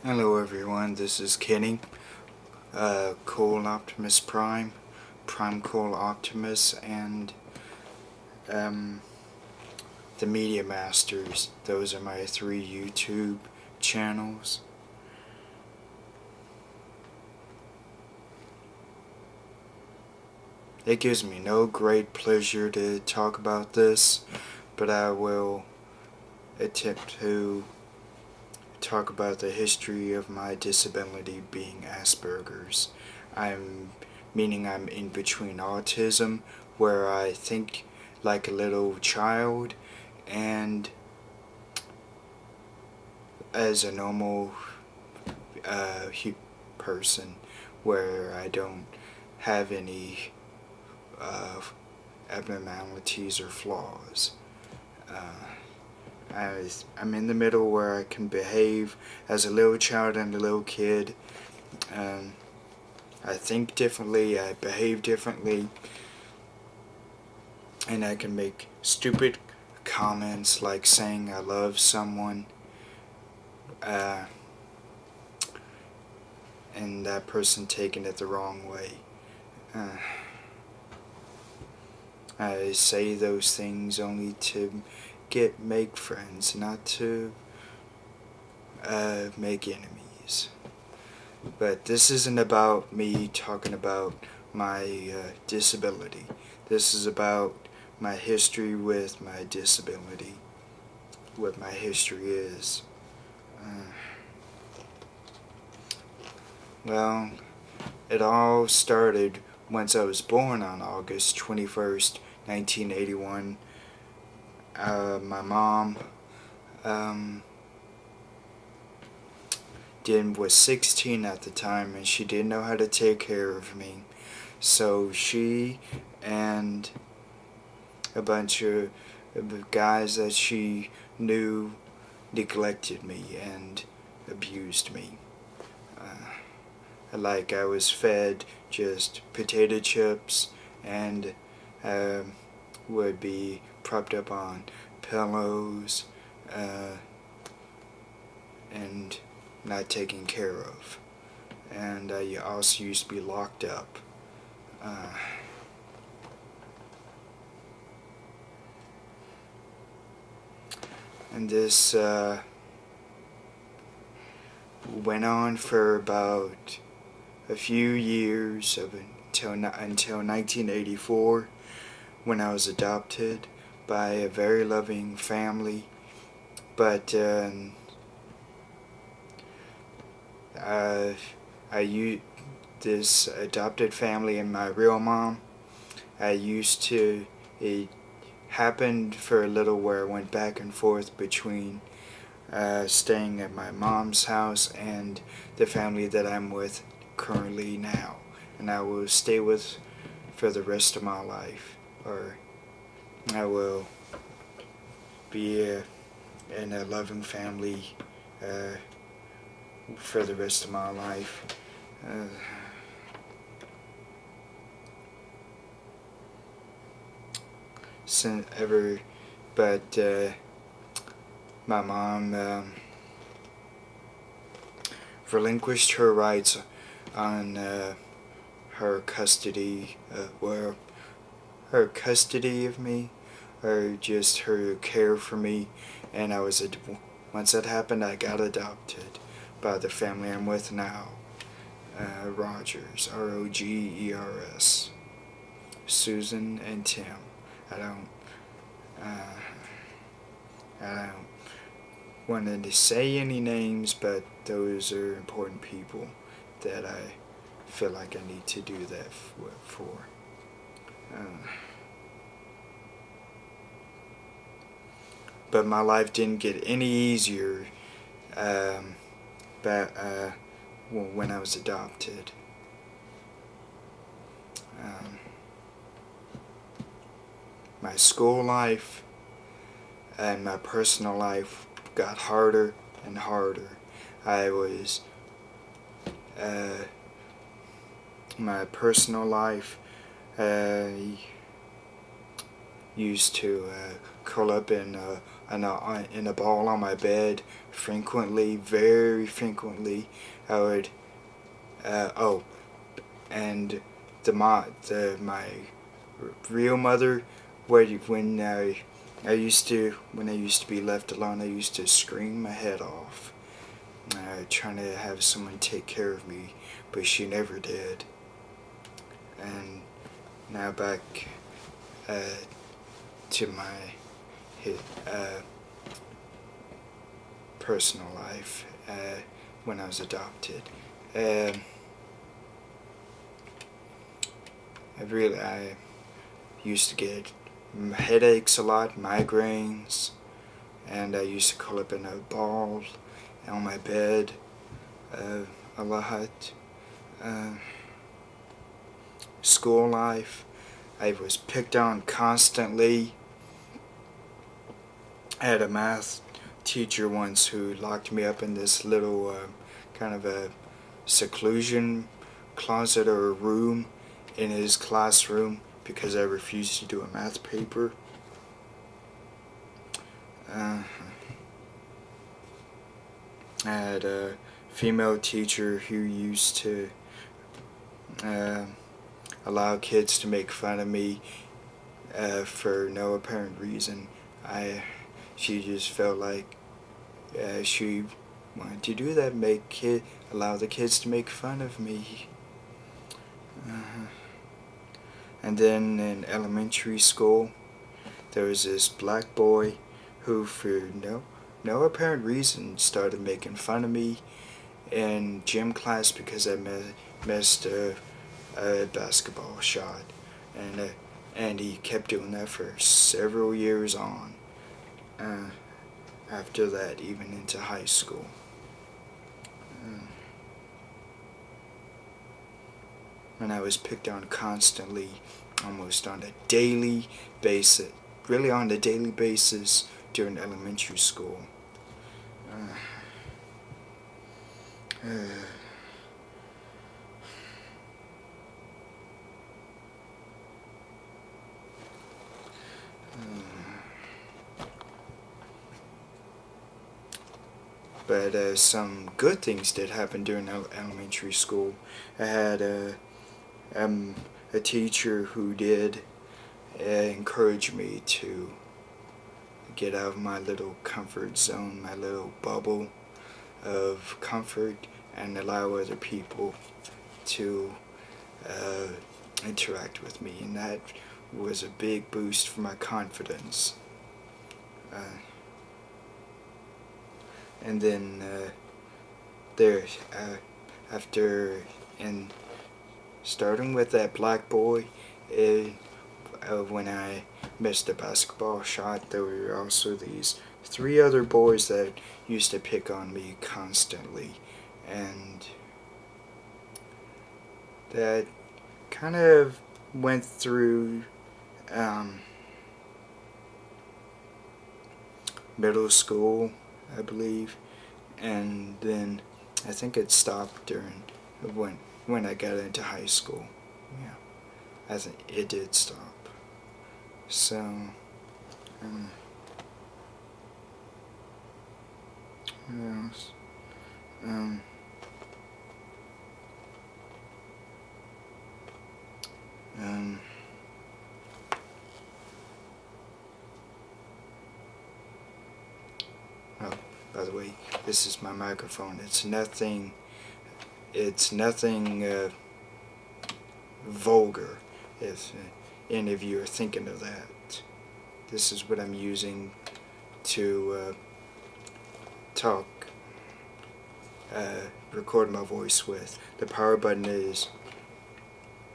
Hello everyone, this is Kenny, Cool Optimus Prime, Prime Cool Optimus, and the Media Masters. Those are my 3 YouTube channels. It gives me no great pleasure to talk about this, but I will attempt to talk about the history of my disability being Asperger's. Meaning I'm in between autism, where I think like a little child, and as a normal person, where I don't have any abnormalities or flaws. I'm in the middle where I can behave as a little child and a little kid. I think differently, I behave differently, and I can make stupid comments like saying I love someone, and that person taking it the wrong way. I say those things only to make friends, not to make enemies. But this isn't about me talking about my disability. This is about my history with my disability, what my history is. Well, it all started once I was born on August 21st, 1981. My mom was 16 at the time, and she didn't know how to take care of me. So she and a bunch of guys that she knew neglected me and abused me. Like I was fed just potato chips and would be propped up on pillows and not taken care of. And I also used to be locked up. And this went on for about a few years until 1984, when I was adopted by a very loving family. But this adopted family and my real mom, it happened for a little where I went back and forth between staying at my mom's house and the family that I'm with currently now, and I will stay with for the rest of my life, or I will be in a loving family for the rest of my life. But my mom relinquished her rights on her custody, her custody of me, or just her care for me, and once that happened, I got adopted by the family I'm with now, Rogers, Rogers, Susan and Tim. I don't want to say any names, but those are important people that I feel like I need to do that for. But my life didn't get any easier when I was adopted. My school life and my personal life got harder and harder. My personal life used to curl up in a ball on my bed frequently, very frequently. I would, and my real mother, when I used to be left alone, I used to scream my head off, trying to have someone take care of me, but she never did. And now back to my personal life when I was adopted. I used to get headaches a lot, migraines, and I used to curl up in a ball on my bed a lot. School life, I was picked on constantly. I had a math teacher once who locked me up in this little kind of a seclusion closet or a room in his classroom because I refused to do a math paper. I had a female teacher who used to allow kids to make fun of me for no apparent reason. She just felt like she wanted to do that, allow the kids to make fun of me. And then in elementary school, there was this black boy who, for no apparent reason, started making fun of me in gym class because I missed a basketball shot, and he kept doing that for several years on. After that, even into high school. And I was picked on constantly, almost on a daily basis, really on a daily basis during elementary school. But some good things did happen during elementary school. I had a teacher who did encourage me to get out of my little comfort zone, my little bubble of comfort, and allow other people to interact with me, and that was a big boost for my confidence. And then after starting with that black boy, when I missed a basketball shot, there were also these 3 other boys that used to pick on me constantly, and that kind of went through middle school, I believe, and then I think it stopped during when I got into high school. Yeah, I think it did stop. So, what else? Oh, by the way, this is my microphone. It's nothing vulgar, if any of you are thinking of that. This is what I'm using to record my voice with. The power button is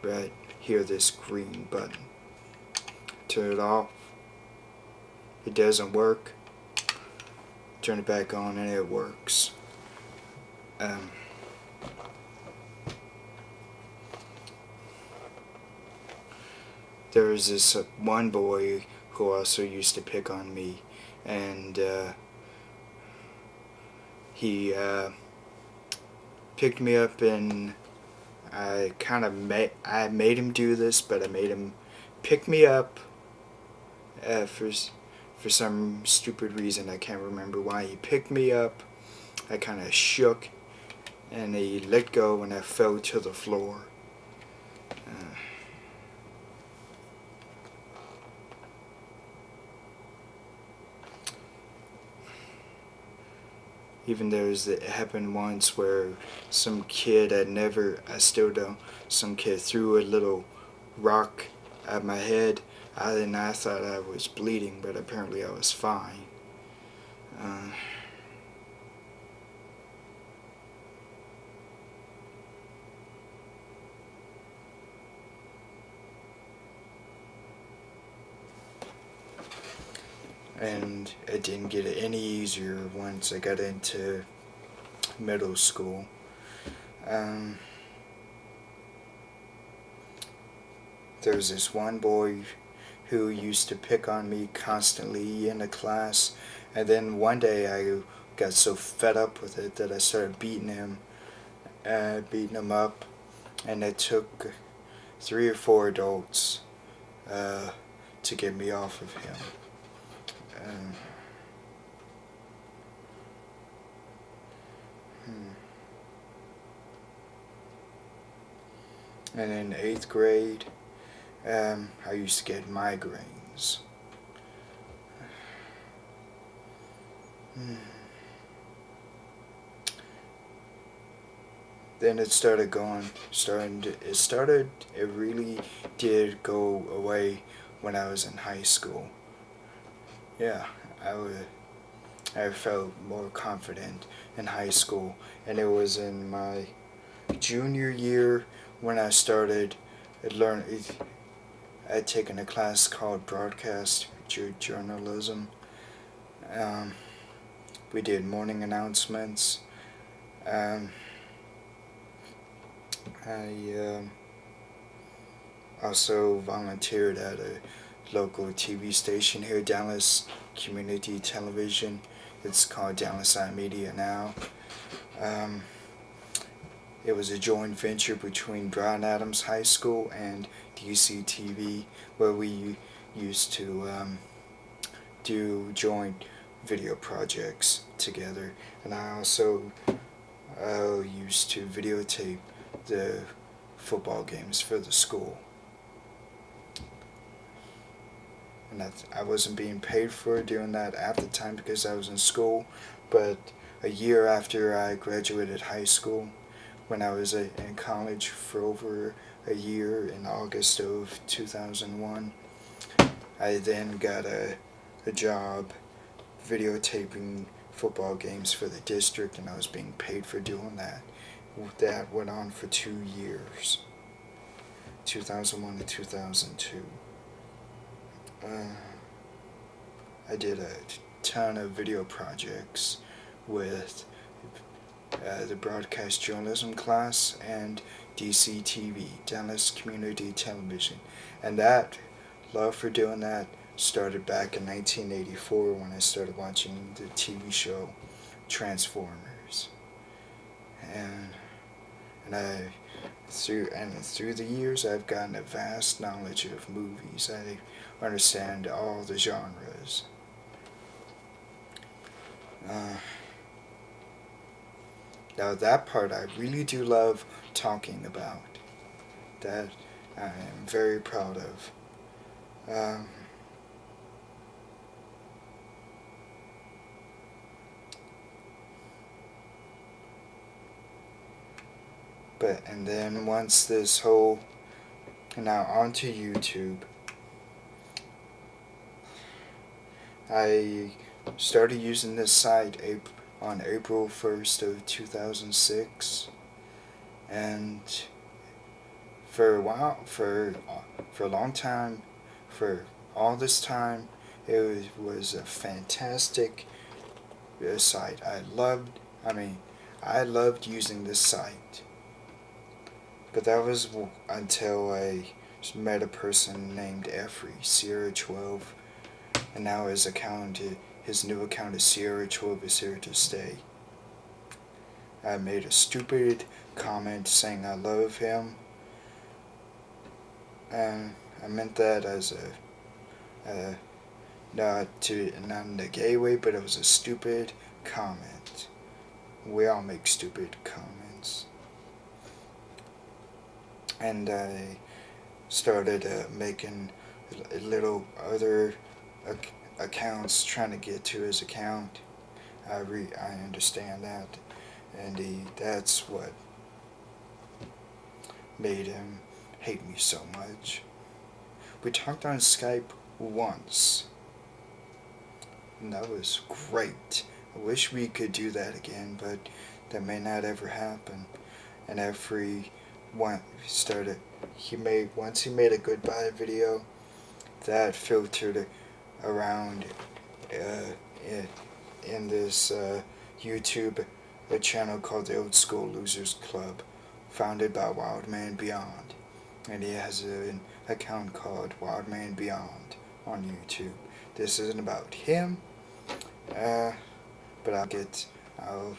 right here, this green button. Turn it off, it doesn't work. Turn it back on and it works. There was this one boy who also used to pick on me, and he picked me up, and I made him do this, but I made him pick me up for some stupid reason, I can't remember why, he picked me up. I kind of shook, and he let go, and I fell to the floor. Even it happened once where some kid I still don't, some kid threw a little rock at my head, and I thought I was bleeding, but apparently I was fine. And it didn't get any easier once I got into middle school. There was this one boy who used to pick on me constantly in the class, and then one day I got so fed up with it that I started beating him up, and it took 3 or 4 adults to get me off of him. And in 8th grade, I used to get migraines. Then it really did go away when I was in high school. Yeah, I felt more confident in high school, and it was in my junior year when I started learning. I'd taken a class called broadcast journalism. We did morning announcements. I also volunteered at a local TV station here, Dallas Community Television. It's called Dallas iMedia now. It was a joint venture between Bryan Adams High School and DC TV, where we used to do joint video projects together. And I also used to videotape the football games for the school. And I wasn't being paid for doing that at the time because I was in school, but a year after I graduated high school, when I was in college for over a year in August of 2001, I then got a job videotaping football games for the district, and I was being paid for doing that. That went on for 2 years, 2001 to 2002. I did a ton of video projects with the broadcast journalism class and DCTV, Dallas Community Television. And that love for doing that started back in 1984 when I started watching the TV show Transformers. And through the years, I've gotten a vast knowledge of movies. I understand all the genres. Now that part I really do love talking about. That I am very proud of. And then once now onto YouTube, I started using this site on April 1st of 2006, and for a while, for a long time, for all this time, it was a fantastic site. I loved using this site. But that was until I met a person named Effrey, Sierra 12, and now his new account is Sierra 12 is here to stay. I made a stupid comment saying I love him, and I meant that as a not in a gay way, but it was a stupid comment. We all make stupid comments. And I started making little other accounts trying to get to his account. I understand that, and that's what made him hate me so much. We talked on Skype once, and that was great. I wish we could do that again, but that may not ever happen. And every one started, once he made a goodbye video, that filtered around in this YouTube channel called the Old School Losers Club, founded by Wildman Beyond, and he has an account called Wildman Beyond on YouTube. This isn't about him, but I'll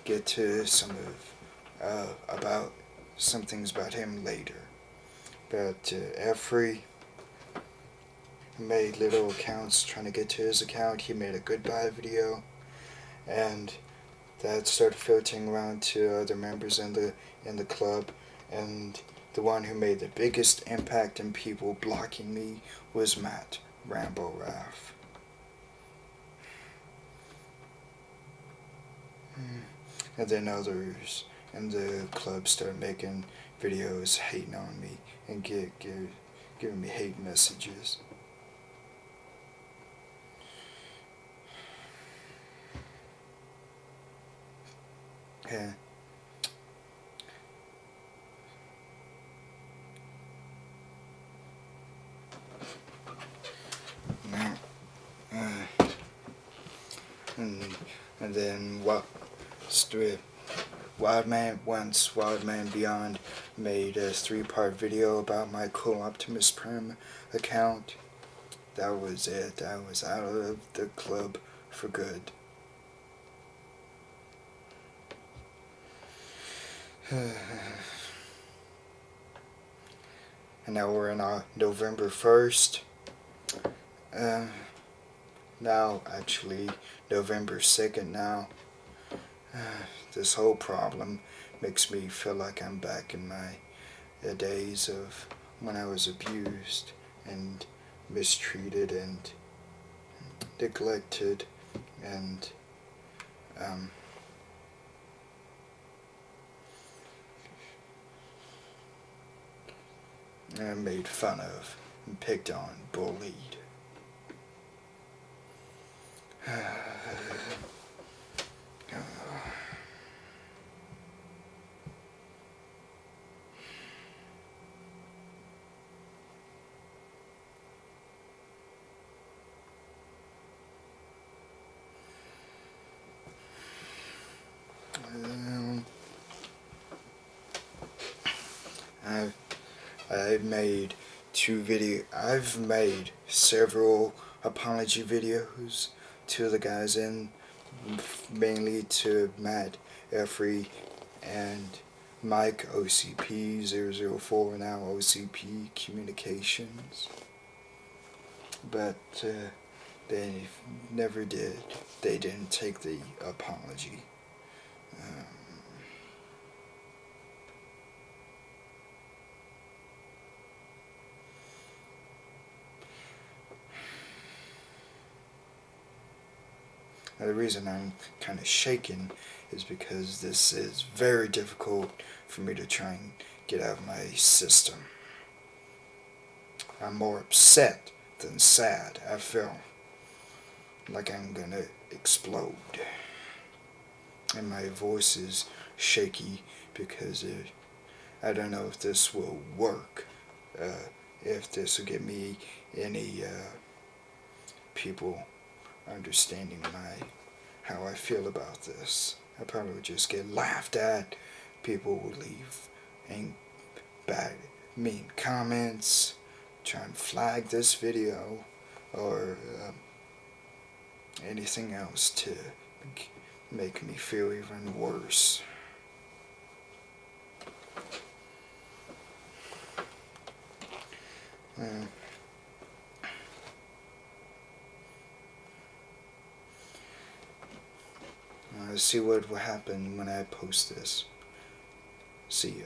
get to some of about some things about him later. But every made little accounts trying to get to his account. He made a goodbye video, and that started filtering around to other members in the club. And the one who made the biggest impact in people blocking me was Matt Rambo Raff. And then others in the club started making videos hating on me and giving me hate messages. Yeah. Now, and then Wildman Beyond made a 3-part video about my Cool Optimus Prime account. That was it. I was out of the club for good. And now we're in November 1st. Now, actually, November 2nd now. This whole problem makes me feel like I'm back in my days of when I was abused and mistreated and neglected and made fun of and picked on, bullied. I've made several apology videos to the guys mainly to Matt Effrey and Mike OCP004, now OCP Communications. But they never did. They didn't take the apology. The reason I'm kind of shaken is because this is very difficult for me to try and get out of my system. I'm more upset than sad. I feel like I'm gonna explode. And my voice is shaky because I don't know if this will work. If this will get me any people understanding how I feel about this. I probably would just get laughed at. People would leave mean comments, try and flag this video, or anything else to make me feel even worse. see what will happen when I post this. See ya.